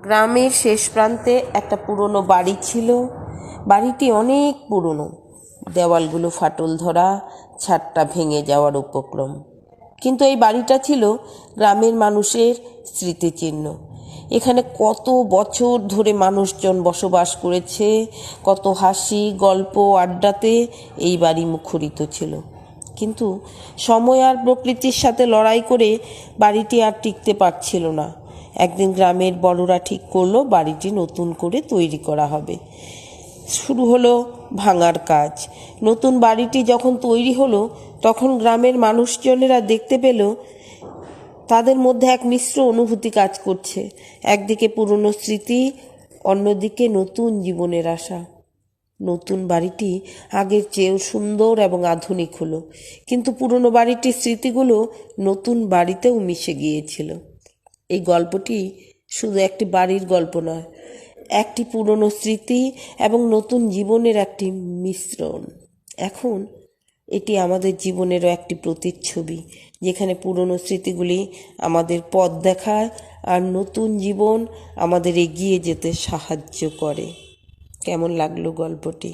গ্রামের শেষ প্রান্তে একটা পুরনো বাড়ি ছিল। বাড়িটি অনেক পুরনো, দেওয়ালগুলো ফাটল ধরা, ছাদটা ভেঙে যাওয়ার উপক্রম। কিন্তু এই বাড়িটা ছিল গ্রামের মানুষের স্মৃতিচিহ্ন। এখানে কত বছর ধরে মানুষজন বসবাস করেছে, কত হাসি, গল্প, আড্ডাতে এই বাড়ি মুখরিত ছিল। কিন্তু সময় আর প্রকৃতির সাথে লড়াই করে বাড়িটি আর টিকতে পারছিল না। একদিন গ্রামের বড়রা ঠিক করলো বাড়িটি নতুন করে তৈরি করা হবে। শুরু হলো ভাঙার কাজ। নতুন বাড়িটি যখন তৈরি হলো তখন গ্রামের মানুষজনেরা দেখতে পেল তাদের মধ্যে এক মিশ্র অনুভূতি কাজ করছে। একদিকে পুরনো স্মৃতি, অন্যদিকে নতুন জীবনের আশা। নতুন বাড়িটি আগের চেয়েও সুন্দর এবং আধুনিক হলো, কিন্তু পুরনো বাড়িটির স্মৃতিগুলো নতুন বাড়িতেও মিশে গিয়েছিল। এই গল্পটি শুধু একটি বাড়ির গল্প নয়, একটি পুরনো স্মৃতি এবং নতুন জীবনের একটি মিশ্রণ। এখন এটি আমাদের জীবনেরও একটি প্রতিচ্ছবি, যেখানে পুরনো স্মৃতিগুলি আমাদের পথ দেখায় আর নতুন জীবন আমাদের এগিয়ে যেতে সাহায্য করে। কেমন লাগলো গল্পটি?